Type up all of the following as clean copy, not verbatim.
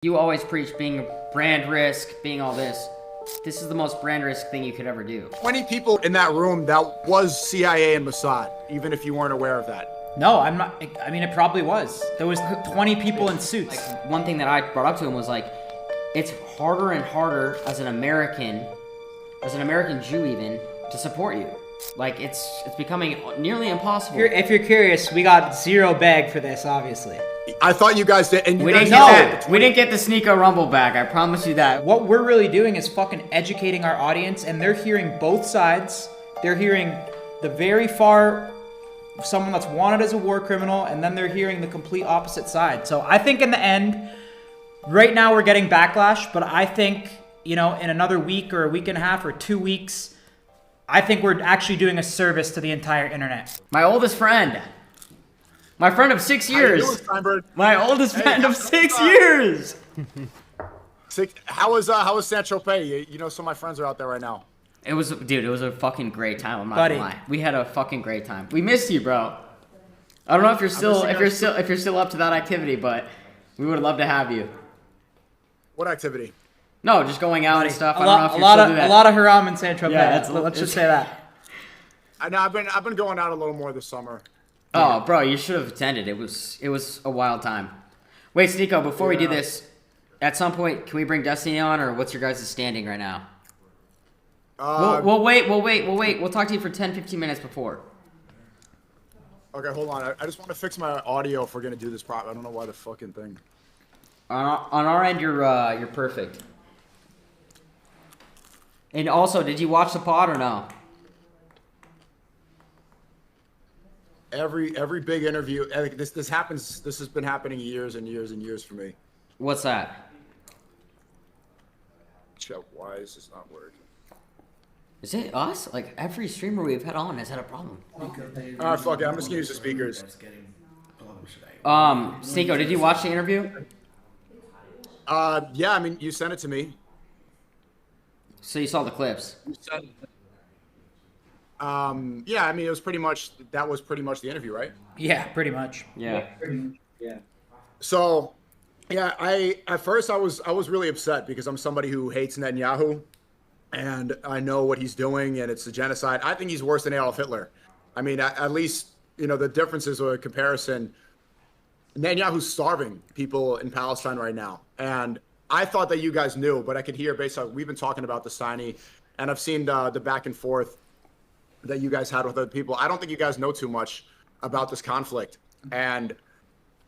You always preach being brand risk, being all this. This is the most brand risk thing you could ever do. 20 people in that room that was CIA and Mossad, even if you weren't aware of that. No, I'm not. I mean, it probably was. There was 20 people in suits. Like, one thing that I brought up to him was like, it's harder and harder as an American Jew even, to support you. Like, it's becoming nearly impossible. If you're curious, we got 0 bag for this, obviously. I thought you guys did, and we didn't get the Sneako Rumble back. I promise you that. What we're really doing is fucking educating our audience, and they're hearing both sides. They're hearing the very far, someone that's wanted as a war criminal, and then they're hearing the complete opposite side. So I think in the end, right now we're getting backlash, but I think, in another week or a week and a half or 2 weeks, I think we're actually doing a service to the entire internet. My oldest friend. My friend of 6 years. How you doing, Steinberg? My oldest friend of 6 years. How was San Tropez? You know, some of my friends are out there right now. It was a fucking great time. I'm not Buddy. gonna lie. We had a fucking great time. We missed you, bro. I don't know if you're still up to that activity, but we would love to have you. What activity? No, just going out and stuff. A lot of haram in San Tropez. Yeah, let's just say that. I know I've been going out a little more this summer. Oh, bro, you should have attended. It was a wild time. Wait, Sneako, before we do this, at some point, can we bring Destiny on, or what's your guys' standing right now? We'll wait. We'll talk to you for 10, 15 minutes before. Okay, hold on. I just want to fix my audio if we're gonna do this I don't know why the fucking thing. On our end, you're perfect. And also, did you watch the pod or no? Every big interview, this happens. This has been happening years and years and years for me. What's that? Why is this not working? Is it us? Like, every streamer we've had on has had a problem. All right, fuck it. I'm just gonna use the speakers. Sneako, did you watch the interview? Yeah. I mean, you sent it to me. So you saw the clips. Yeah. I mean, that was pretty much the interview, right? Yeah, pretty much. Yeah. So, yeah, at first I was really upset because I'm somebody who hates Netanyahu, and I know what he's doing, and it's a genocide. I think he's worse than Adolf Hitler. I mean, at least the differences or a comparison. Netanyahu's starving people in Palestine right now, and I thought that you guys knew, but I could hear based on we've been talking about the signing, and I've seen the back and forth that you guys had with other people. I don't think you guys know too much about this conflict. And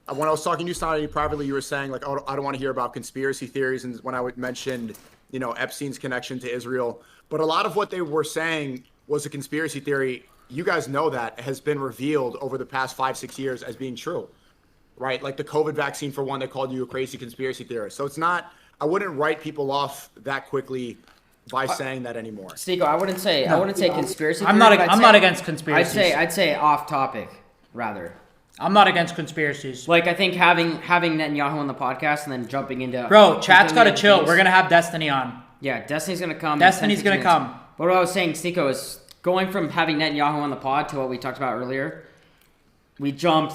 when I was talking to you, Sonny, privately, you were saying, like, oh, I don't want to hear about conspiracy theories. And when I mentioned, Epstein's connection to Israel. But a lot of what they were saying was a conspiracy theory. You guys know that has been revealed over the past 5-6 years as being true, right? Like the COVID vaccine, for one, they called you a crazy conspiracy theorist. So it's not, I wouldn't write people off that quickly by saying that anymore. Sneako, I wouldn't say conspiracy. I'm not against conspiracies. I'd say off topic rather. I'm not against conspiracies. Like, I think having Netanyahu on the podcast and then jumping into chat's got to chill. Things. We're gonna have Destiny on. Yeah, Destiny's gonna come. Destiny's gonna come. But what I was saying, Sneako, is going from having Netanyahu on the pod to what we talked about earlier. We jumped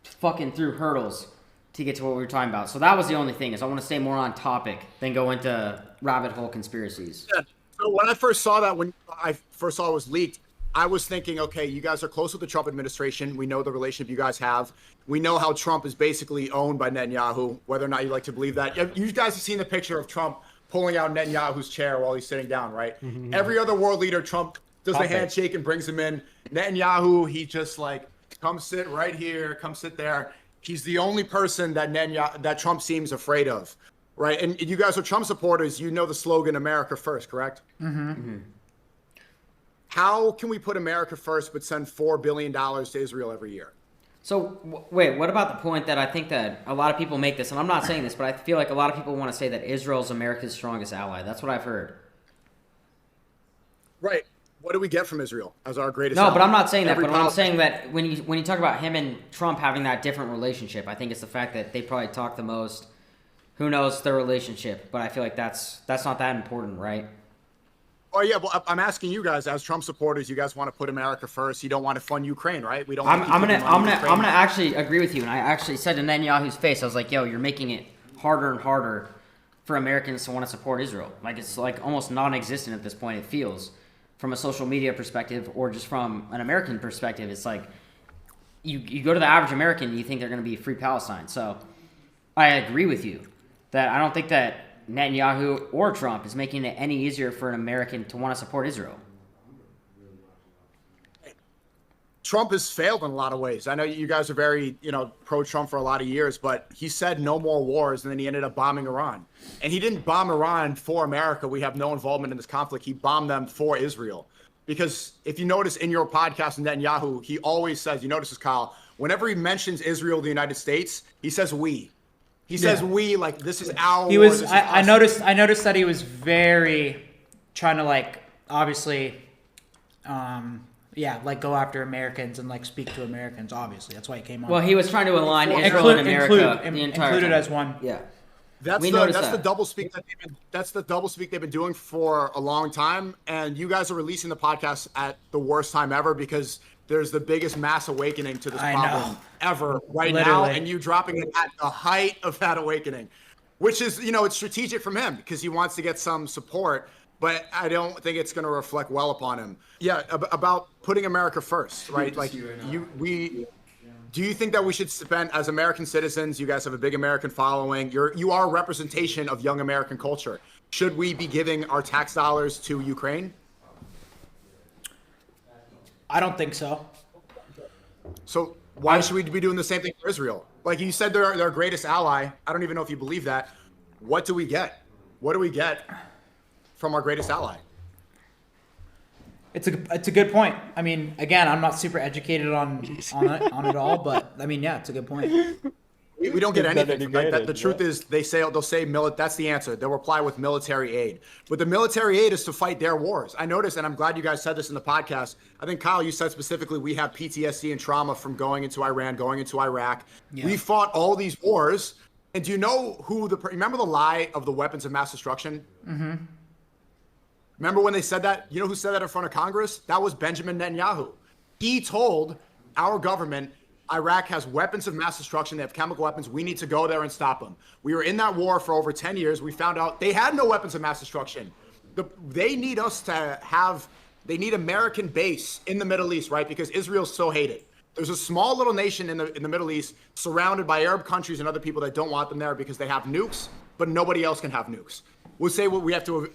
fucking through hurdles to get to what we were talking about. So that was the only thing, is I want to stay more on topic than go into rabbit hole conspiracies. Yeah. So when I first saw that, when I first saw it was leaked, I was thinking, okay, you guys are close with the Trump administration. We know the relationship you guys have. We know how Trump is basically owned by Netanyahu, whether or not you like to believe that. You guys have seen the picture of Trump pulling out Netanyahu's chair while he's sitting down, right? Mm-hmm. Every other world leader, Trump does the handshake and brings him in. Netanyahu, he just like, come sit right here, come sit there. He's the only person that Trump seems afraid of, right? And you guys are Trump supporters. You know the slogan, America First, correct? Mm-hmm. Mm-hmm. How can we put America first but send $4 billion to Israel every year? So, wait, what about the point that I think that a lot of people make this, and I'm not saying this, but I feel like a lot of people want to say that Israel's America's strongest ally. That's what I've heard. Right. What do we get from Israel as our greatest ally? No, but I'm not saying that. But I'm saying that when you talk about him and Trump having that different relationship, I think it's the fact that they probably talk the most. Who knows their relationship? But I feel like that's not that important, right? Oh yeah, well, I'm asking you guys as Trump supporters. You guys want to put America first. You don't want to fund Ukraine, right? We don't. I'm gonna actually agree with you. And I actually said to Netanyahu's face, I was like, "Yo, you're making it harder and harder for Americans to want to support Israel. Like it's like almost non-existent at this point. It feels from a social media perspective or just from an American perspective. It's like you go to the average American, you think they're going to be free Palestine. So I agree with you that I don't think that Netanyahu or Trump is making it any easier for an American to want to support Israel. Trump has failed in a lot of ways. I know you guys are very, pro-Trump for a lot of years, but he said no more wars, and then he ended up bombing Iran. And he didn't bomb Iran for America. We have no involvement in this conflict. He bombed them for Israel. Because if you notice in your podcast, Netanyahu, he always says, you notice this, Kyle, whenever he mentions Israel, the United States, he says we. He says we, like this is our He war, was. this is I us. noticed that he was very trying to obviously, go after Americans and speak to Americans. Obviously, that's why he came on. Well, he was trying to align Israel and America the entire included time. as one. Yeah. That's the double speak that's the double speak they've been doing for a long time, and you guys are releasing the podcast at the worst time ever because there's the biggest mass awakening to this problem ever right now, and you dropping it at the height of that awakening, which is it's strategic from him because he wants to get some support, but I don't think it's going to reflect well upon him. Yeah, about putting America first, right? Do you think that we should spend, as American citizens, you guys have a big American following, you are a representation of young American culture. Should we be giving our tax dollars to Ukraine? I don't think so. So why should we be doing the same thing for Israel? Like you said, they're our greatest ally. I don't even know if you believe that. What do we get? What do we get from our greatest ally? It's a good point. I mean, again, I'm not super educated on it all, but I mean, yeah, it's a good point. We don't get anything from that. The truth is, they'll say that's the answer. They'll reply with military aid, but the military aid is to fight their wars. I noticed, and I'm glad you guys said this in the podcast. I think Kyle, you said specifically, we have PTSD and trauma from going into Iran, going into Iraq. Yeah. We fought all these wars, and do you know remember the lie of the weapons of mass destruction? Mm-hmm. Remember when they said that? You know who said that in front of Congress? That was Benjamin Netanyahu. He told our government, Iraq has weapons of mass destruction. They have chemical weapons. We need to go there and stop them. We were in that war for over 10 years. We found out they had no weapons of mass destruction. They need us to they need American base in the Middle East, right? Because Israel's so hated. There's a small little nation in the Middle East surrounded by Arab countries and other people that don't want them there because they have nukes, but nobody else can have nukes. We'll say we have to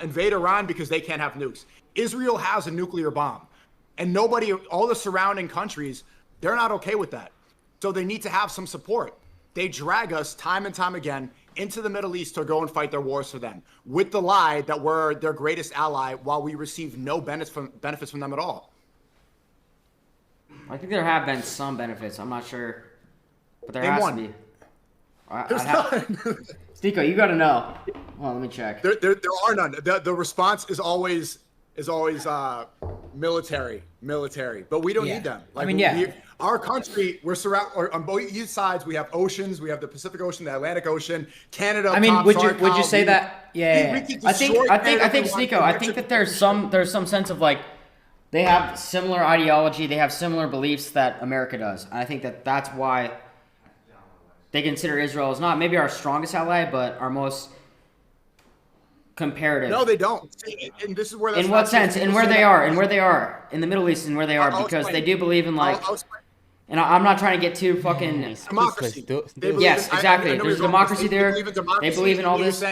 invade Iran because they can't have nukes. Israel has a nuclear bomb, and all the surrounding countries, they're not okay with that. So they need to have some support. They drag us time and time again into the Middle East to go and fight their wars for them with the lie that we're their greatest ally while we receive no benefits from them at all. I think there have been some benefits. I'm not sure, but there has to be. Sneako, you got to know. Well, let me check. There are none. The response is always military, but we don't need them. Our country, we're surrounded on both sides. We have oceans. We have the Pacific Ocean, the Atlantic Ocean, Canada. I mean, would you say that? Yeah. I think Sneako. I think that there's some sense of they have similar ideology. They have similar beliefs that America does. And I think that's why they consider Israel as not maybe our strongest ally, but our most comparative. No, they don't. And this is where. In what sense? In where they are in the Middle East, and where they are, because they do believe in and I'm not trying to get too fucking democracy. Yes, exactly. There's democracy there. They believe in all this.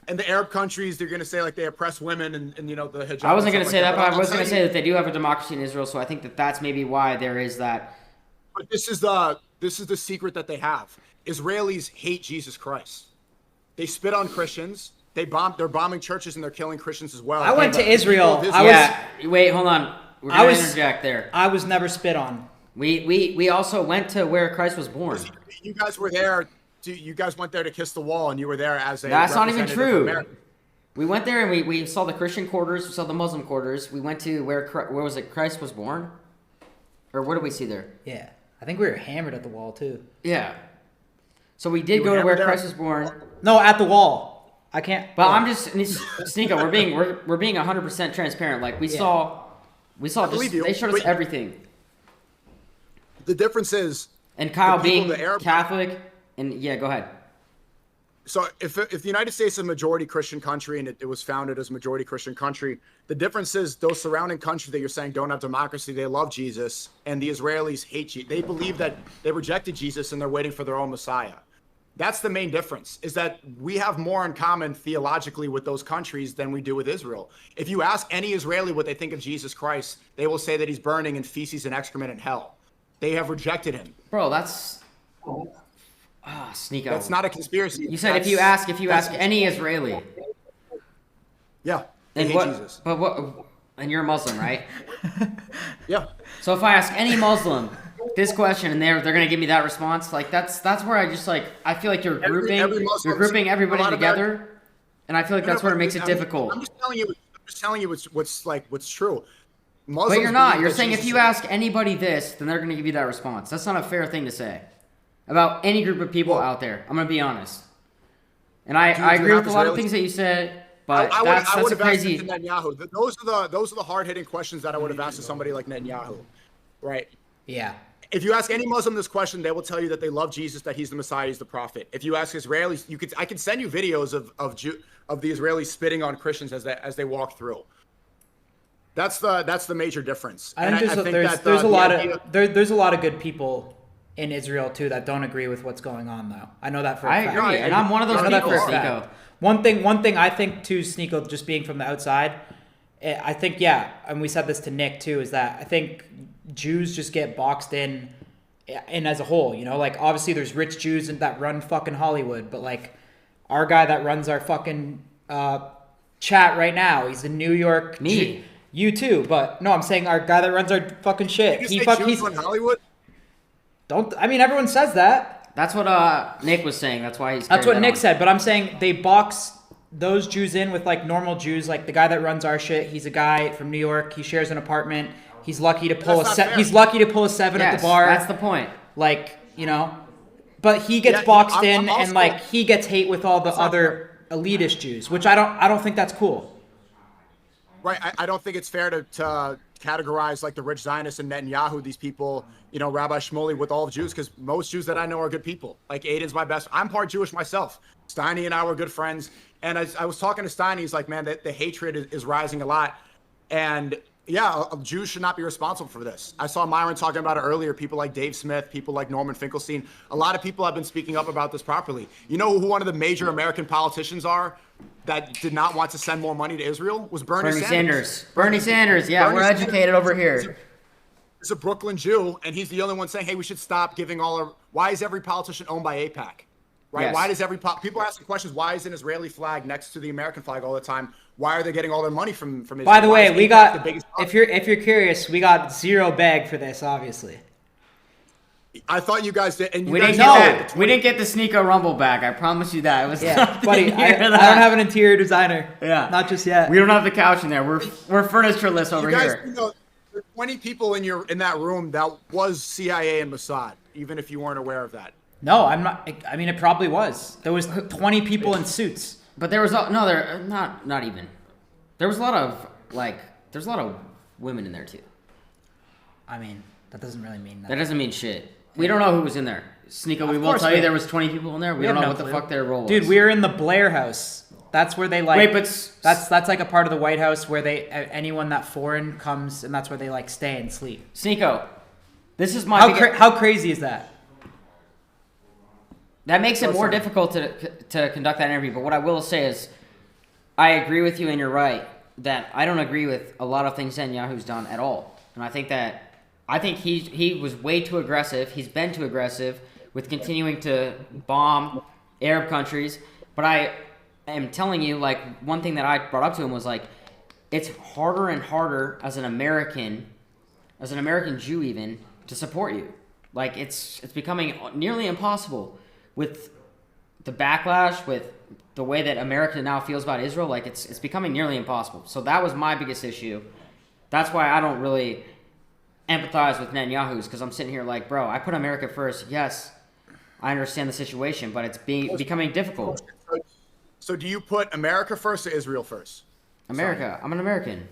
And the Arab countries, they're going to say they oppress women and the hijab. I wasn't going to say that, but I was going to say that they do have a democracy in Israel. So I think that's maybe why there is that. But this is the secret that they have. Israelis hate Jesus Christ. They spit on Christians. They're bombing churches and they're killing Christians as well. I went to Israel. Wait, hold on. We're going to interject there. I was never spit on. We also went to where Christ was born. You guys were there. You guys went there to kiss the wall, and you were there as a. That's not even true. We went there and we saw the Christian quarters. We saw the Muslim quarters. We went to where was it? Christ was born, or what did we see there? Yeah, I think we were hammered at the wall too. Yeah. So we did go to where Christ was born. No, at the wall. I can't. But I'm just Sneako. We're being 100% transparent. We saw they showed us everything. The difference is. And Kyle being Catholic, and yeah, go ahead. So if the United States is a majority Christian country and it was founded as a majority Christian country, the difference is those surrounding countries that you're saying don't have democracy, they love Jesus, and the Israelis hate Jesus. They believe that they rejected Jesus and they're waiting for their own Messiah. That's the main difference, is that we have more in common theologically with those countries than we do with Israel. If you ask any Israeli what they think of Jesus Christ, they will say that he's burning in feces and excrement in hell. They have rejected him. Bro, that's Sneako. That's not a conspiracy. You said if you ask any Israeli. Yeah. They And hate what? Jesus. But what? And you're a Muslim, right? Yeah. So if I ask any Muslim this question and they're gonna give me that response, like that's where I just like I feel like you're grouping everybody together, and I feel like that's where it makes it difficult. I'm just telling you what's true. Muslims But you're not. believe You're that saying if Jesus- you ask anybody this, then they're gonna give you that response. That's not a fair thing to say about any group of people out there. I'm gonna be honest. And I agree have with a lot of Israelis? things that you said, but I that's would a have asked crazy. it to Netanyahu. Those are the hard hitting questions that I would have asked to somebody like Netanyahu, right? Yeah. If you ask any Muslim this question, they will tell you that they love Jesus, that he's the Messiah, he's the prophet. If you ask Israelis, I can send you videos of the Israelis spitting on Christians as they walk through. That's the major difference. I And think there's a lot of good people in Israel too that don't agree with what's going on though. I know that for a I fact. agree, and I'm one of those I know that people, for a fact. Sneako. One thing I think too, Sneako, just being from the outside, I think and we said this to Nick too, is that I think Jews just get boxed in as a whole, you know, like obviously there's rich Jews that run fucking Hollywood, but like our guy that runs our fucking chat right now, he's in New York. Me. You too, but no, I'm saying our guy that runs our fucking shit. Did you say Jews run Hollywood? Everyone says that. That's what Nick was saying. That's why he's. That's what carried that Nick on. said, but I'm saying they box those Jews in with like normal Jews, like the guy that runs our shit. He's a guy from New York. He shares an apartment. He's lucky to pull That's not fair. He's lucky to pull a 7 at Yes, the bar. that's the point. Like, you know, but he gets Yeah, boxed I'm in, also- and like he gets hate with all the That's not other elitist Jews, which I don't think that's cool. Right. I don't think it's fair to categorize like the rich Zionists and Netanyahu, these people, you know, Rabbi Shmuley with all of Jews, because most Jews that I know are good people. Like Aiden's my best. I'm part Jewish myself. Steiny and I were good friends. And I was talking to Steiny. He's like, man, the hatred is rising a lot. And yeah, Jews should not be responsible for this. I saw Myron talking about it earlier. People like Dave Smith, people like Norman Finkelstein. A lot of people have been speaking up about this properly. You know who one of the major American politicians are that did not want to send more money to Israel? Was Bernie Sanders. Bernie Sanders. Yeah, Bernie we're Sanders educated over here. He's a Brooklyn Jew, and he's the only one saying, hey, we should stop giving all our... Why is every politician owned by AIPAC? Right? Yes. Why does people asking questions, why is an Israeli flag next to the American flag all the time? Why are they getting all their money from Israel? By the Why way, is we AIPAC got the biggest... if you're curious, we got zero bag for this, obviously. I thought you guys did, and you We guys didn't get know that. We didn't get the Sneako Rumble back. I promise you that. It was Yeah, not buddy, near I don't that. have an interior designer. Yeah. Not just yet. We don't have the couch in there. We're furnitureless over You guys, here. you know, there are 20 people in that room that was CIA and Mossad, even if you weren't aware of that. No, I'm not. I mean, it probably was. There was 20 people in suits. But there was not even. There was a lot of there's a lot of women in there too. I mean, that doesn't really mean That that. doesn't mean shit. We don't know who was in there. Sneako, we will course tell we- you there was 20 people in there. We don't have know no what the clue. fuck their role was. Dude, we were in the Blair House. That's where they like. Wait, but that's like a part of the White House where they anyone that foreign comes, and that's where they like stay and sleep. Sneako, this is my How crazy is that? That makes it more difficult to conduct that interview. But what I will say is, I agree with you, and you're right that I don't agree with a lot of things Netanyahu's done at all. And I think he was way too aggressive. He's been too aggressive with continuing to bomb Arab countries. But I am telling you, like, one thing that I brought up to him was like, it's harder and harder as an American Jew even, to support you. Like, it's becoming nearly impossible with the backlash, with the way that America now feels about Israel. Like, it's becoming nearly impossible. So that was my biggest issue. That's why I don't really empathize with Netanyahu's, because I'm sitting here like, bro, I put America first. Yes, I understand the situation, but it's becoming difficult. So do you put America first or Israel first? America. I'm an American.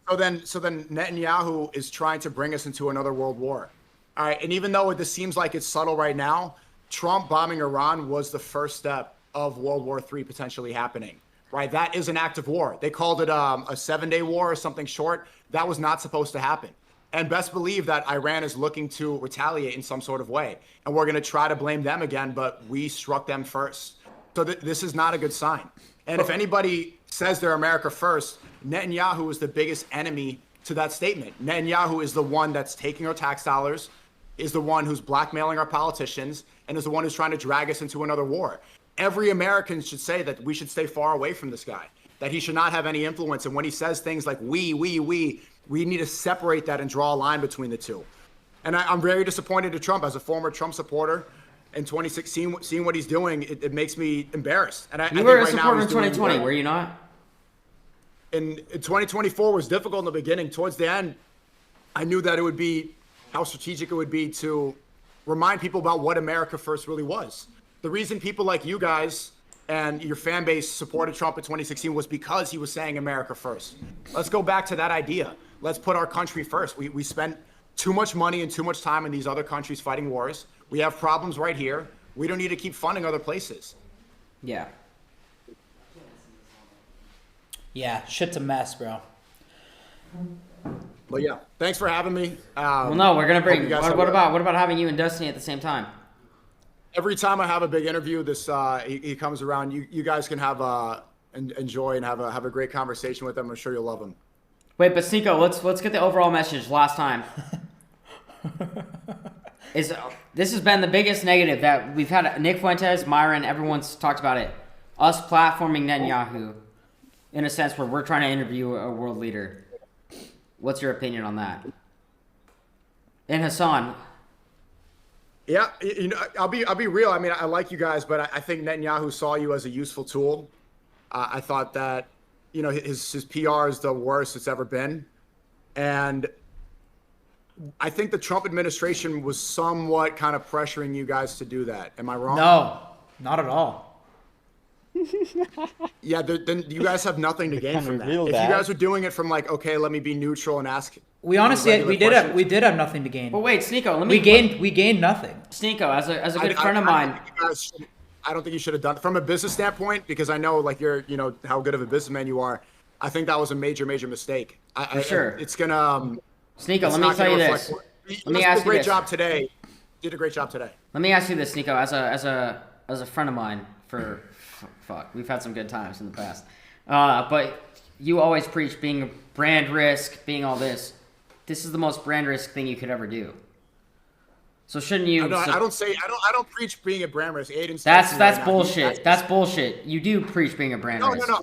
So then Netanyahu is trying to bring us into another world war. All right, and even though this seems like it's subtle right now, Trump bombing Iran was the first step of World War III potentially happening, right? That is an act of war. They called it a 7-day war or something short. That was not supposed to happen. And best believe that Iran is looking to retaliate in some sort of way. And we're going to try to blame them again, but we struck them first. So this is not a good sign. And if anybody says they're America first, Netanyahu is the biggest enemy to that statement. Netanyahu is the one that's taking our tax dollars, is the one who's blackmailing our politicians, and is the one who's trying to drag us into another war. Every American should say that we should stay far away from this guy, that he should not have any influence. And when he says things like we need to separate that and draw a line between the two. And I'm very disappointed at Trump. As a former Trump supporter in 2016, seeing what he's doing, it makes me embarrassed. And you were a supporter in 2020, were you not? In 2024 was difficult in the beginning. Towards the end, I knew that it would be how strategic it would be to remind people about what America first really was. The reason people like you guys and your fan base supported Trump in 2016 was because he was saying America first. Let's go back to that idea. Let's put our country first. We spent too much money and too much time in these other countries fighting wars. We have problems right here. We don't need to keep funding other places. Yeah. Yeah, shit's a mess, bro. But yeah, thanks for having me. Well, no, we're gonna bring. What about having you and Destiny at the same time? Every time I have a big interview, he comes around. You guys can have enjoy and have a great conversation with him. I'm sure you'll love him. Wait, but Sneako, let's get the overall message. Last time, this has been the biggest negative that we've had. Nick Fuentes, Myron, everyone's talked about it. Us platforming Netanyahu, in a sense where we're trying to interview a world leader. What's your opinion on that? And Hassan. Yeah, I'll be real. I mean, I like you guys, but I think Netanyahu saw you as a useful tool. I thought that, his PR is the worst it's ever been. And I think the Trump administration was somewhat kind of pressuring you guys to do that. Am I wrong? No, not at all. Yeah, then you guys have nothing to gain from that. If you guys were doing it from like, okay, let me be neutral and ask. We honestly, we did have nothing to gain. But wait, Sneako, we gained nothing. Sneako, as a good friend of mine. I don't think you should have done it from a business standpoint, because I know like you're, how good of a businessman you are. I think that was a major mistake. For sure. It's gonna. Sneako, let me tell you this. Let me ask you this. Did a great job today. Let me ask you this, Sneako, as a friend of mine for. Fuck, we've had some good times in the past. But you always preach being a brand risk, being all this. This is the most brand risk thing you could ever do. So shouldn't you? No, I don't preach being a brand risk. Aiden's that's bullshit. That's bullshit. You do preach being a brand risk. No.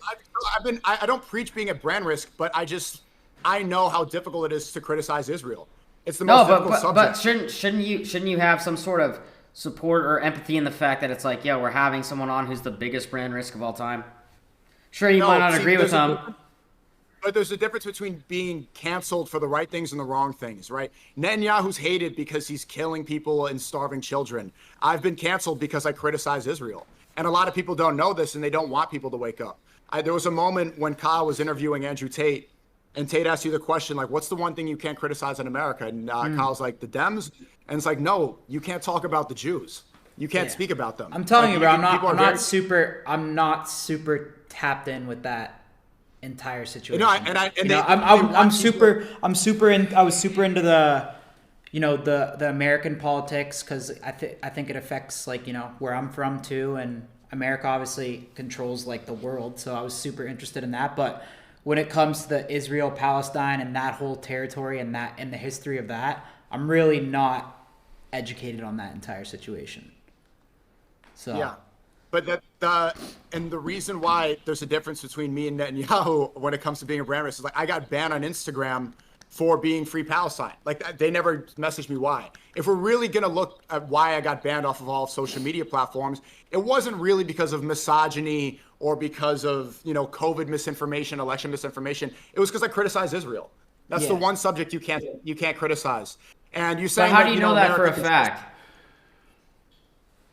I don't preach being a brand risk, but I know how difficult it is to criticize Israel. It's the most difficult subject. But shouldn't you have some sort of support or empathy in the fact that it's like, yeah, we're having someone on who's the biggest brand risk of all time? Sure, you might not agree with them. But there's a difference between being canceled for the right things and the wrong things, right? Netanyahu's hated because he's killing people and starving children. I've been canceled because I criticize Israel. And a lot of people don't know this, and they don't want people to wake up. There was a moment when Kyle was interviewing Andrew Tate, and Tate asked you the question, like, what's the one thing you can't criticize in America? And Kyle's like, the Dems? And it's like, no, you can't talk about the Jews. You can't speak about them. I'm telling you, bro, I'm not super tapped in with that entire situation. I was super into the, the American politics, because I think it affects like, where I'm from too, and America obviously controls like the world, so I was super interested in that. But when it comes to the Israel Palestine and that whole territory and the history of that, I'm really not educated on that entire situation. So yeah. But the reason why there's a difference between me and Netanyahu when it comes to being a brand risk is like, I got banned on Instagram for being free Palestine. Like, they never messaged me why. If we're really gonna look at why I got banned off of all social media platforms, it wasn't really because of misogyny or because of COVID misinformation, election misinformation. It was because I criticized Israel. That's the one subject you can't criticize. And you saying, but how do you know that for a fact?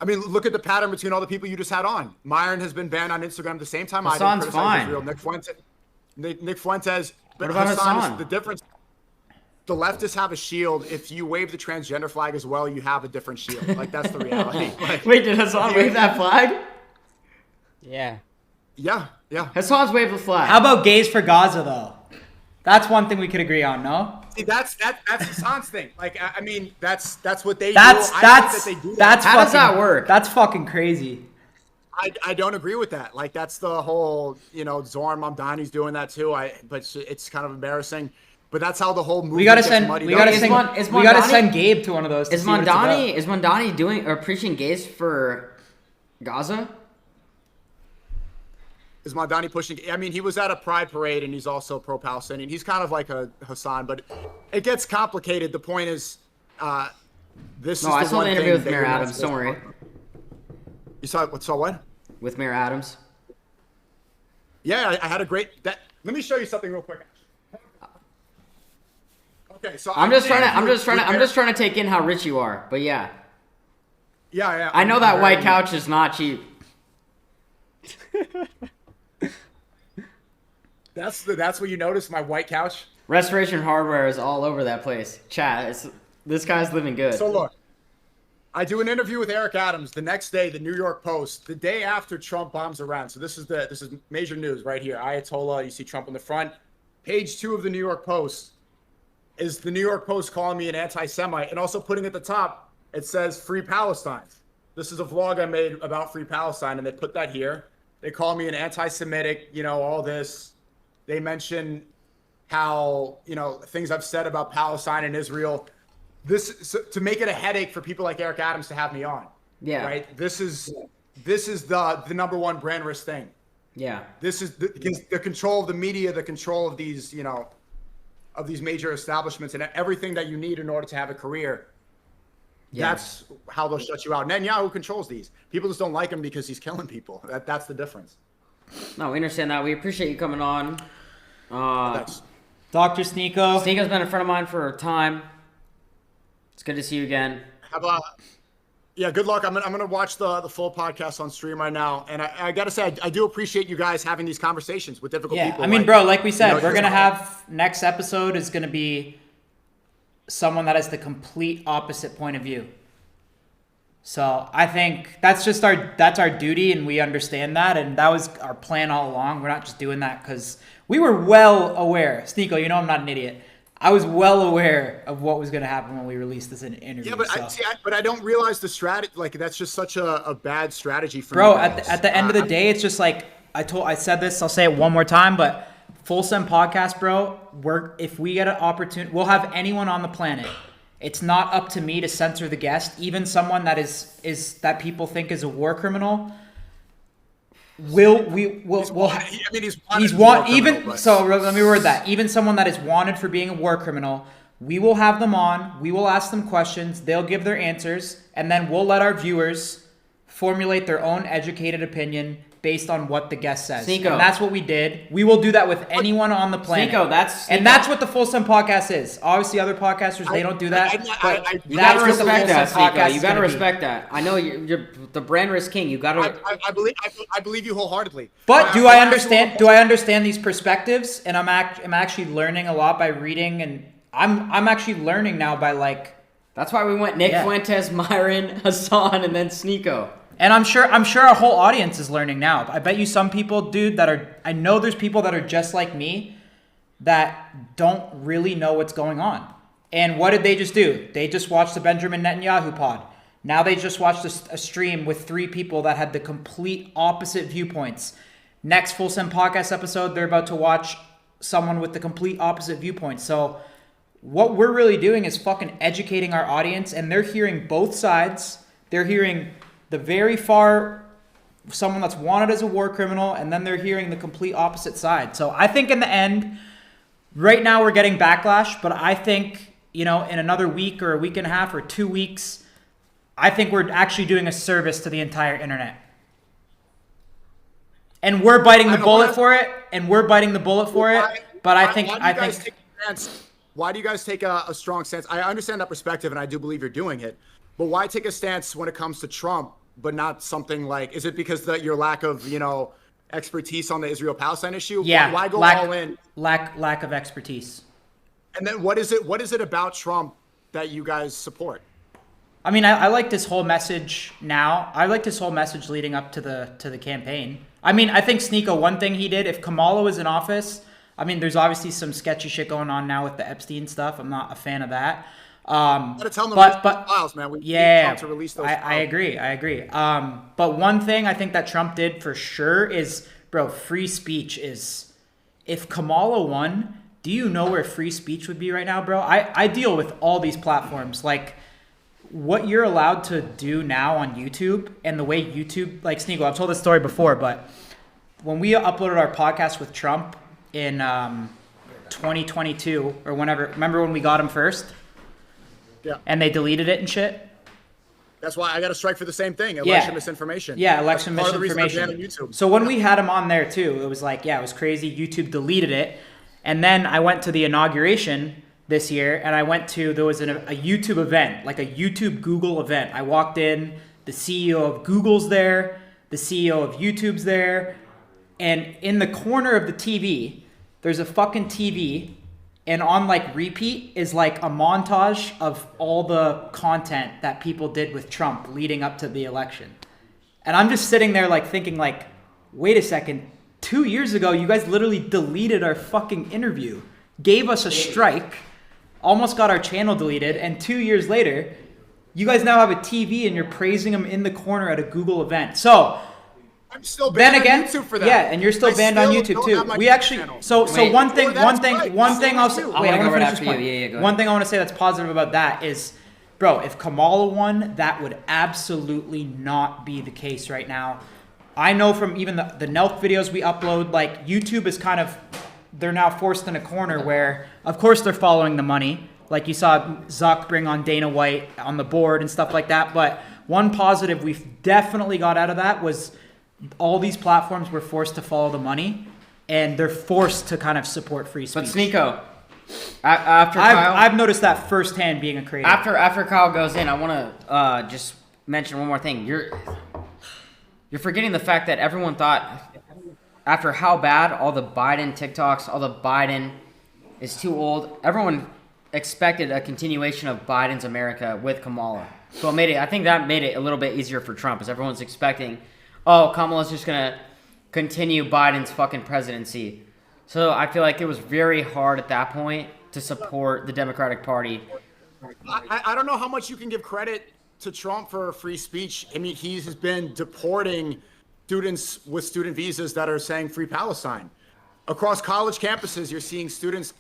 I mean, look at the pattern between all the people you just had on. Myron has been banned on Instagram at the same time. Hassan's fine. Israel. Nick Fuentes. But what about Hassan? Is the difference. The leftists have a shield. If you wave the transgender flag as well, you have a different shield. Like, that's the reality. Like, wait, did Hassan wave that flag? Yeah. Yeah. Hassan's waved the flag. How about gays for Gaza though? That's one thing we could agree on, no? See, that's Hassan's thing. Like, I mean, that's what they That's do. I think that they do that. How does that work? That's fucking crazy. I don't agree with that. Like, that's the whole, Zoran Mamdani's doing that too. But it's kind of embarrassing. But that's how the whole movie. We gotta send Gabe to one of those. Is Mamdani doing or preaching gays for Gaza? Is Mamdani pushing? I mean, he was at a pride parade and he's also pro-Palestinian. He's kind of like a Hassan, but it gets complicated. The point is, this is the one thing. No, I saw the interview with Mayor Adams. Don't worry. You saw what? With Mayor Adams. Yeah, I had a great. Let me show you something real quick. Okay, so I'm just trying to take in how rich you are, but yeah. Yeah. I know that white couch is not cheap. That's what you notice, my white couch. Restoration Hardware is all over that place. Chat, this guy's living good. So look, I do an interview with Eric Adams the next day, the New York Post, the day after Trump bombs Iran. So this is major news right here. Ayatollah, you see Trump on the front. Page 2 of the New York Post is the New York Post calling me an anti-Semite and also putting at the top, it says Free Palestine. This is a vlog I made about Free Palestine, and they put that here. They call me an anti-Semitic, all this. They mention how, things I've said about Palestine and Israel. To make it a headache for people like Eric Adams to have me on. Yeah. Right? This is the number one brand risk thing. Yeah. This is the control of the media, the control of these, of these major establishments and everything that you need in order to have a career. Yeah. That's how they'll shut you out. Netanyahu controls these. People just don't like him because he's killing people. That's the difference. No, we understand that. We appreciate you coming on. Thanks. Dr. Sneako. Sneako's been a friend of mine for a time. It's good to see you again. How about? Yeah, good luck. I'm gonna watch the full podcast on stream right now, and I gotta say I do appreciate you guys having these conversations with difficult people. I mean, bro, like we said, we're gonna have next episode is gonna be someone that has the complete opposite point of view. So I think that's our duty, and we understand that, and that was our plan all along. We're not just doing that because we were well aware. Sneako, I'm not an idiot. I was well aware of what was going to happen when we released this interview. Yeah, but I don't realize the strategy. Like, that's just such a bad strategy for bro. me. At the end of the day, it's just like I said this. I'll say it one more time. But Full Send Podcast, bro. If we get an opportunity, we'll have anyone on the planet. It's not up to me to censor the guest, even someone that is that people think is a war criminal. He's wanted. So let me word that. Even someone that is wanted for being a war criminal, we will have them on. We will ask them questions. They'll give their answers, and then we'll let our viewers formulate their own educated opinion based on what the guest says. Sneako. And that's what we did. We will do that with anyone on the planet. Sneako, that's what the Full Send Podcast is. Obviously, other podcasters, they don't do that. You gotta respect that, Sneako. You gotta respect that. I know you're the brand risk king. You gotta. I believe you wholeheartedly. But do I understand? Do I understand these perspectives? And I'm actually learning a lot by reading, and I'm actually learning now by like. That's why we went Nick Fuentes, Myron, Hassan, and then Sneako. And I'm sure our whole audience is learning now. I bet you some people, dude, I know there's people that are just like me that don't really know what's going on. And what did they just do? They just watched the Benjamin Netanyahu pod. Now they just watched a stream with 3 people that had the complete opposite viewpoints. Next Full Send Podcast episode, they're about to watch someone with the complete opposite viewpoints. So what we're really doing is fucking educating our audience, and they're hearing both sides. They're hearing the very far someone that's wanted as a war criminal, and then they're hearing the complete opposite side. So I think in the end, right now we're getting backlash, but I think, in another week or a week and a half or 2 weeks, I think we're actually doing a service to the entire internet. And we're biting the bullet for it, but I think why do you guys take a strong stance? I understand that perspective, and I do believe you're doing it. But why take a stance when it comes to Trump, but not something like? Is it because your lack of expertise on the Israel-Palestine issue? Yeah. Why go all in? Lack of expertise. And then what is it about Trump that you guys support? I mean, I like this whole message now. I like this whole message leading up to the campaign. I mean, I think Sneako, one thing he did, if Kamala was in office, I mean, there's obviously some sketchy shit going on now with the Epstein stuff. I'm not a fan of that. Gotta tell them but files, man. We need yeah, Trump to release those I agree. But one thing I think that Trump did for sure is, bro, free speech is. If Kamala won, do you know where free speech would be right now, bro? I deal with all these platforms. Like, what you're allowed to do now on YouTube and the way YouTube, like Sneako, I've told this story before, but when we uploaded our podcast with Trump in 2022 or whenever, remember when we got him first? Yeah. And they deleted it and shit? That's why I got to strike for the same thing. Election misinformation. Yeah, election That's misinformation. part of the reason I'm banning YouTube. So when we had him on there too, it was like, yeah, it was crazy. YouTube deleted it. And then I went to the inauguration this year, and I went to, there was a YouTube event, like a YouTube Google event. I walked in, the CEO of Google's there, the CEO of YouTube's there, and in the corner of the TV, there's a fucking TV, and on like repeat is like a montage of all the content that people did with Trump leading up to the election. And I'm just sitting there like thinking like, wait a second, 2 years ago, you guys literally deleted our fucking interview, gave us a strike, almost got our channel deleted, and 2 years later, you guys now have a TV and you're praising him in the corner at a Google event. So, I'm still banned then again, on YouTube for that. yeah, and you're still banned on YouTube too. We actually, so Wait, one thing I'll say. I Wait, I wanna want to go right finish this after you. point. Yeah, go ahead. One thing I want to say that's positive about that is, bro, if Kamala won, that would absolutely not be the case right now. I know from even the NELK videos we upload, like YouTube is kind of, they're now forced in a corner where, of course, they're following the money. Like you saw Zuck bring on Dana White on the board and stuff like that. But one positive we've definitely got out of that was all these platforms were forced to follow the money, and they're forced to kind of support free speech. But Sneako, after Kyle, I've noticed that firsthand being a creator. after Kyle goes in, I want to just mention one more thing. You're forgetting the fact that everyone thought, after how bad all the Biden TikToks, all the Biden is too old, everyone expected a continuation of Biden's America with Kamala. So I think that made it a little bit easier for Trump, as everyone's expecting, oh, Kamala's just going to continue Biden's fucking presidency. So I feel like it was very hard at that point to support the Democratic Party. I don't know how much you can give credit to Trump for free speech. I mean, he has been deporting students with student visas that are saying free Palestine. Across college campuses, you're seeing students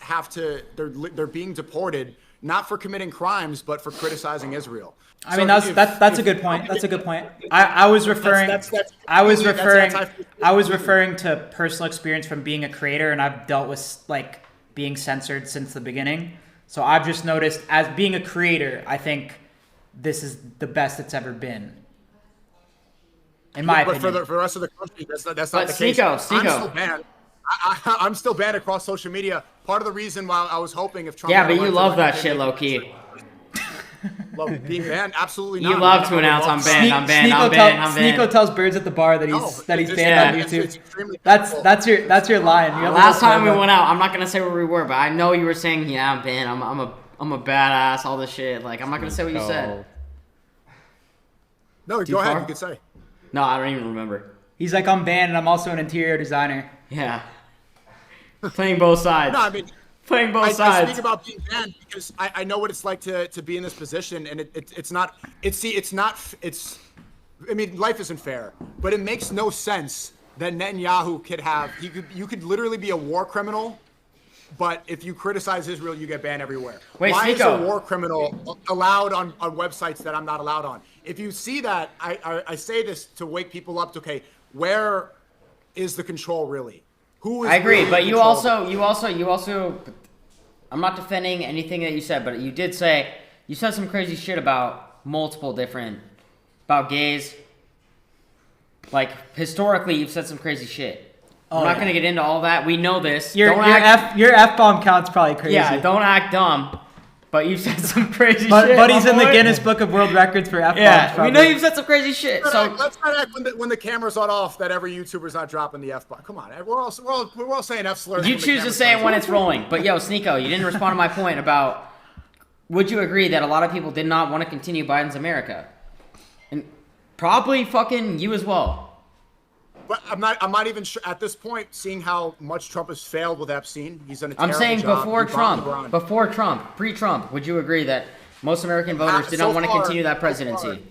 they're being deported, not for committing crimes, but for criticizing Israel. I mean, that's a good point. That's a good point. I was referring to personal experience from being a creator, and I've dealt with like being censored since the beginning. So I've just noticed, as being a creator, I think this is the best it's ever been. In my opinion. But for the rest of the country, that's not the case. Sneako. I'm still banned. I'm still banned across social media. Part of the reason why I was hoping if Trump... Yeah, but you love that shit, low-key. Love being banned? Absolutely not. You love to announce I'm banned. Sneako tells birds at the bar that he's banned on YouTube. That's your line. Last time we went out, I'm not gonna say where we were, but I know you were saying, yeah, I'm banned. I'm a badass. All this shit. Like, I'm not gonna say what you said. No, go ahead. You can say. No, I don't even remember. He's like, I'm banned, and I'm also an interior designer. Yeah. Playing both sides. No, I mean, playing both sides. I speak about being banned because I know what it's like to be in this position, and I mean, life isn't fair, but it makes no sense that Netanyahu you could literally be a war criminal, but if you criticize Israel, you get banned everywhere. Wait, why is Sneako. a war criminal allowed on websites that I'm not allowed on? If you see that, I say this to wake people up to, okay, where is the control really? Who is I agree, really but in you control? also. I'm not defending anything that you said, but you did say you said some crazy shit about about gays. Like, historically, you've said some crazy shit. I'm not gonna get into all that. We know this. Your F-bomb count's probably crazy. Yeah, don't act dumb. But you've said some crazy shit. But he's in the Guinness Book of World Records for F-bombs. Yeah, probably. we know you've said some crazy shit. Let's not act when the camera's not off that every YouTuber's not dropping the F-bomb. Come on, we're all saying F slurs. You choose to say it when it's rolling. But yo, Sneako, you didn't respond to my point about, would you agree that a lot of people did not want to continue Biden's America? And probably fucking you as well. But I'm not even sure at this point. Seeing how much Trump has failed with Epstein, he's done a I'm terrible saying job. before He bombed Trump, Iran. before Trump, pre-Trump, would you agree that most American voters did not want to continue that presidency?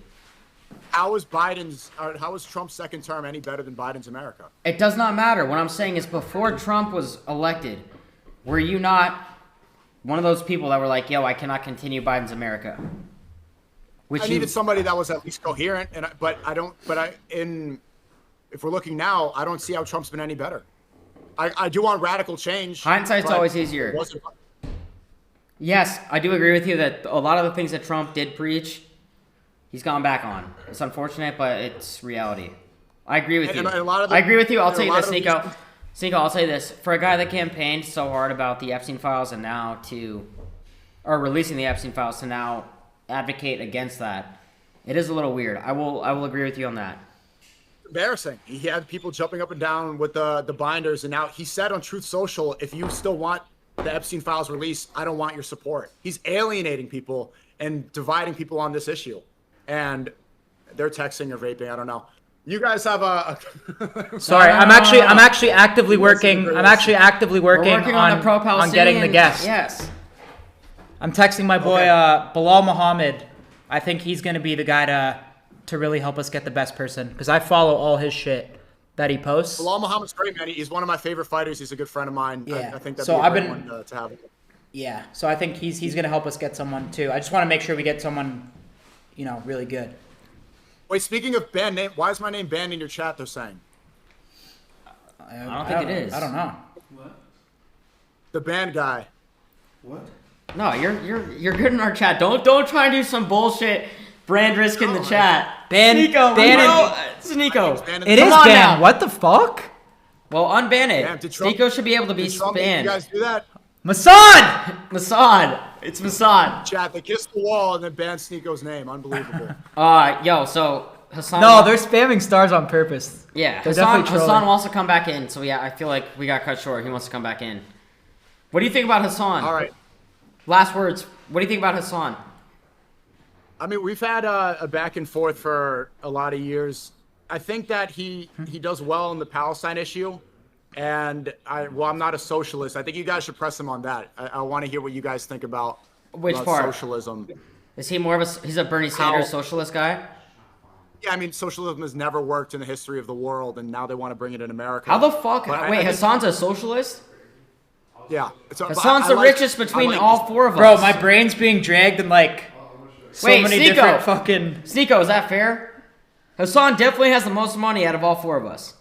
How is Trump's second term any better than Biden's America? It does not matter. What I'm saying is before Trump was elected, were you not one of those people that were like, yo, I cannot continue Biden's America? I needed somebody that was at least coherent, if we're looking now, I don't see how Trump's been any better. I do want radical change. Hindsight's always easier. Yes, I do agree with you that a lot of the things that Trump did preach, he's gone back on. It's unfortunate, but it's reality. I agree with you. I agree with you. I'll tell you this, Sneako. Sneako, I'll say this. For a guy that campaigned so hard about the Epstein files and now releasing the Epstein files to now advocate against that, it is a little weird. I will agree with you on that. Embarrassing. He had people jumping up and down with the binders, and now he said on Truth Social, if you still want the Epstein files released, I don't want your support. He's alienating people and dividing people on this issue. And they're texting or vaping, I don't know. You guys have a Sorry, I'm actually actively working. I'm actually actively working on the pro-Palestinian. On getting the guest. Yes. I'm texting my boy Bilal Muhammad. I think he's going to be the guy to really help us get the best person, because I follow all his shit that he posts. Bilal Muhammad's great, man. He's one of my favorite fighters. He's a good friend of mine. Yeah. I think that'd be a great one to have. Yeah, so I think he's going to help us get someone too. I just want to make sure we get someone, really good. Wait, speaking of banned name, why is my name banned in your chat? They're saying. I don't think it is. I don't know. What? The band guy. What? No, you're good in our chat. Don't try and do some bullshit brand risk in the chat. Sneako, Sneako. It is banned. Now. What the fuck? Well, unban it. Damn, Sneako should be able to be banned. You guys do that? Masad! It's Masad. Chat, they kissed the wall and then banned Sneako's name. Unbelievable. So Hassan. No, they're spamming stars on purpose. Yeah, They're Hassan wants to come back in. So yeah, I feel like we got cut short. He wants to come back in. What do you think about Hassan? All right. Last words. What do you think about Hassan? I mean, we've had a back and forth for a lot of years. I think that he does well in the Palestine issue. And I'm not a socialist. I think you guys should press him on that. I want to hear what you guys think about part? Socialism. Is he more of he's a Bernie Sanders socialist guy? Yeah, I mean, socialism has never worked in the history of the world, and now they want to bring it in America. How the fuck? But Hassan's a socialist? Yeah. Hassan's the richest between all four of us. Bro, my brain's being dragged in so many different fucking... Sneako, is that fair? Hassan definitely has the most money out of all four of us.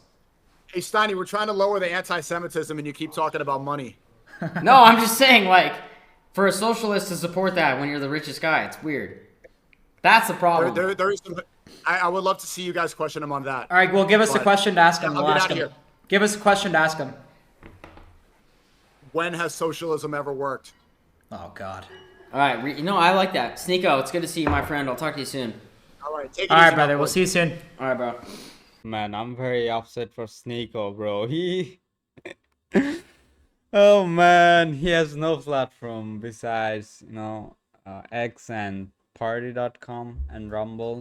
Hey, Steiny, we're trying to lower the anti-Semitism, and you keep talking about money. No, I'm just saying, for a socialist to support that when you're the richest guy, it's weird. That's the problem. I would love to see you guys question him on that. All right, well, give us a question to ask him. I'll We'll get ask out of him. here. Give us a question to ask him. When has socialism ever worked? Oh, God. All right, I like that. Sneako, it's good to see you, my friend. I'll talk to you soon. All right, take it All easy, right, brother. my We'll boy. see you soon. All right, bro. Man, I'm very upset for Sneako, bro. Oh man, he has no platform besides, X and Party.com and Rumble.